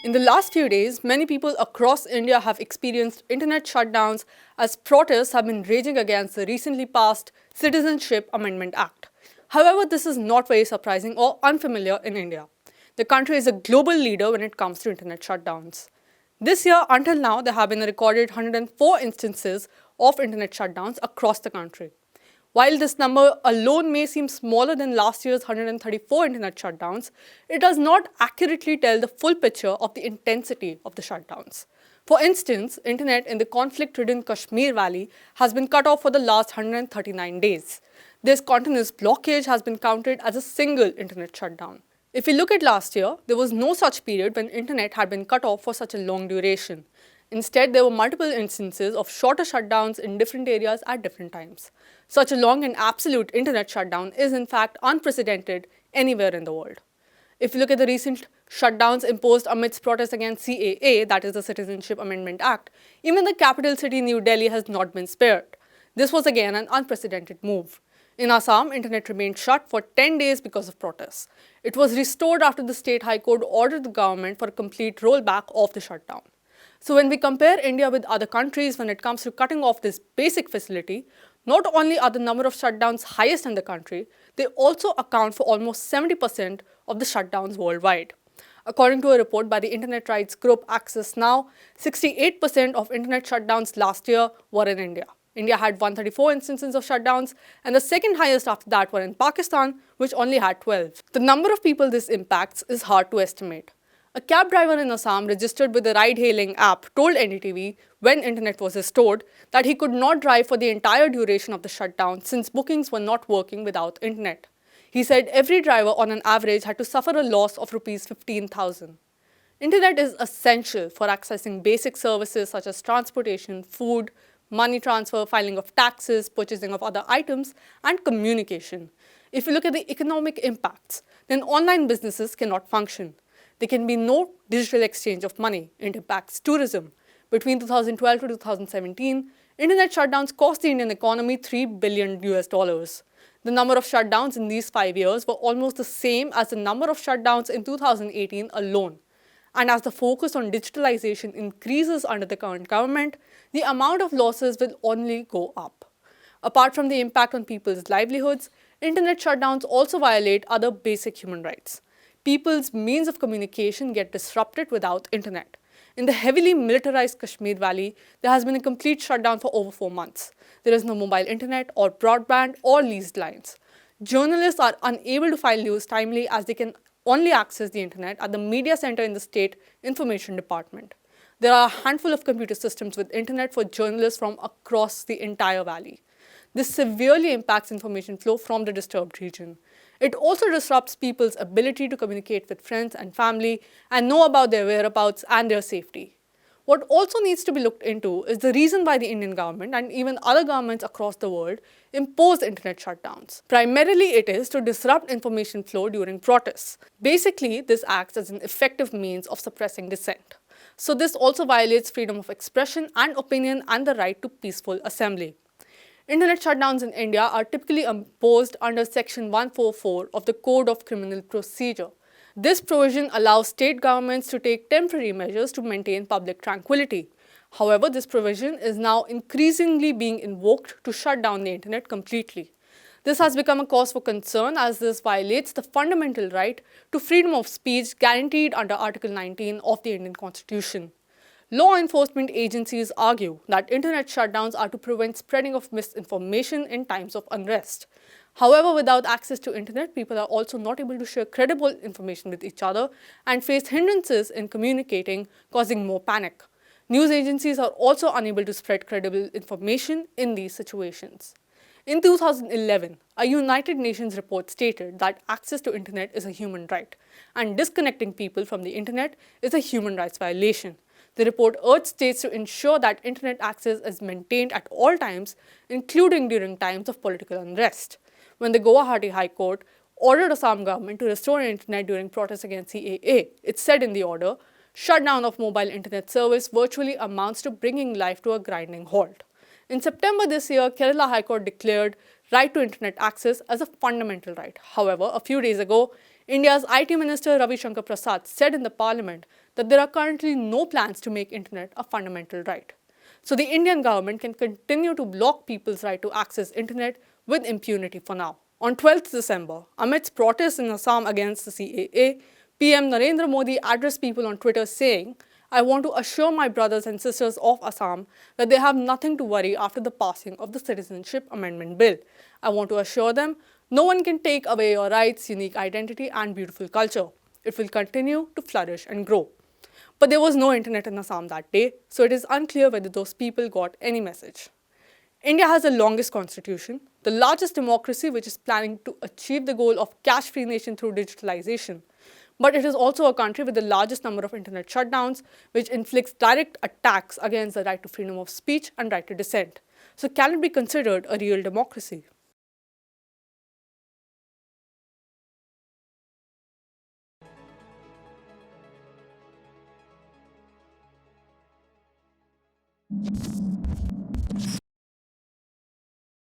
In the last few days, many people across India have experienced internet shutdowns as protests have been raging against the recently passed Citizenship Amendment Act. However, this is not very surprising or unfamiliar in India. The country is a global leader when it comes to internet shutdowns. This year, until now, there have been a recorded 104 instances of internet shutdowns across the country. While this number alone may seem smaller than last year's 134 internet shutdowns, it does not accurately tell the full picture of the intensity of the shutdowns. For instance, internet in the conflict-ridden Kashmir Valley has been cut off for the last 139 days. This continuous blockage has been counted as a single internet shutdown. If we look at last year, there was no such period when internet had been cut off for such a long duration. Instead, there were multiple instances of shorter shutdowns in different areas at different times. Such a long and absolute internet shutdown is in fact unprecedented anywhere in the world. If you look at the recent shutdowns imposed amidst protests against CAA, that is the Citizenship Amendment Act, even the capital city New Delhi has not been spared. This was again an unprecedented move. In Assam, internet remained shut for 10 days because of protests. It was restored after the state high court ordered the government for a complete rollback of the shutdown. So when we compare India with other countries when it comes to cutting off this basic facility, not only are the number of shutdowns highest in the country, they also account for almost 70% of the shutdowns worldwide. According to a report by the internet rights group Access Now, 68% of internet shutdowns last year were in India. India had 134 instances of shutdowns, and the second highest after that were in Pakistan, which only had 12. The number of people this impacts is hard to estimate. A cab driver in Assam registered with the ride-hailing app told NDTV when internet was restored that he could not drive for the entire duration of the shutdown since bookings were not working without internet. He said every driver on an average had to suffer a loss of Rs 15,000. Internet is essential for accessing basic services such as transportation, food, money transfer, filing of taxes, purchasing of other items, and communication. If you look at the economic impacts, then online businesses cannot function. There can be no digital exchange of money. It impacts tourism. Between 2012 to 2017, internet shutdowns cost the Indian economy $3 billion. The number of shutdowns in these 5 years were almost the same as the number of shutdowns in 2018 alone. And as the focus on digitalization increases under the current government, the amount of losses will only go up. Apart from the impact on people's livelihoods, internet shutdowns also violate other basic human rights. People's means of communication get disrupted without internet. In the heavily militarized Kashmir Valley, there has been a complete shutdown for over 4 months. There is no mobile internet or broadband or leased lines. Journalists are unable to file news timely as they can only access the internet at the media center in the state information department. There are a handful of computer systems with internet for journalists from across the entire valley. This severely impacts information flow from the disturbed region. It also disrupts people's ability to communicate with friends and family and know about their whereabouts and their safety. What also needs to be looked into is the reason why the Indian government and even other governments across the world impose internet shutdowns. Primarily, it is to disrupt information flow during protests. Basically, this acts as an effective means of suppressing dissent. So this also violates freedom of expression and opinion and the right to peaceful assembly. Internet shutdowns in India are typically imposed under Section 144 of the Code of Criminal Procedure. This provision allows state governments to take temporary measures to maintain public tranquility. However, this provision is now increasingly being invoked to shut down the internet completely. This has become a cause for concern as this violates the fundamental right to freedom of speech guaranteed under Article 19 of the Indian Constitution. Law enforcement agencies argue that internet shutdowns are to prevent spreading of misinformation in times of unrest. However, without access to internet, people are also not able to share credible information with each other and face hindrances in communicating, causing more panic. News agencies are also unable to spread credible information in these situations. In 2011, a United Nations report stated that access to internet is a human right, and disconnecting people from the internet is a human rights violation. The report urged states to ensure that internet access is maintained at all times, including during times of political unrest. When the Guwahati High Court ordered Assam government to restore internet during protests against CAA, it said in the order, shutdown of mobile internet service virtually amounts to bringing life to a grinding halt. In September this year, Kerala High Court declared right to internet access as a fundamental right. However, a few days ago, India's IT Minister Ravi Shankar Prasad said in the parliament that there are currently no plans to make internet a fundamental right. So the Indian government can continue to block people's right to access internet with impunity for now. On 12th December, amidst protests in Assam against the CAA, PM Narendra Modi addressed people on Twitter saying, "I want to assure my brothers and sisters of Assam that they have nothing to worry after the passing of the Citizenship Amendment Bill. I want to assure them no one can take away your rights, unique identity, and beautiful culture. It will continue to flourish and grow." But there was no internet in Assam that day, so it is unclear whether those people got any message. India has the longest constitution, the largest democracy which is planning to achieve the goal of cash-free nation through digitalization. But it is also a country with the largest number of internet shutdowns, which inflicts direct attacks against the right to freedom of speech and right to dissent. So can it be considered a real democracy?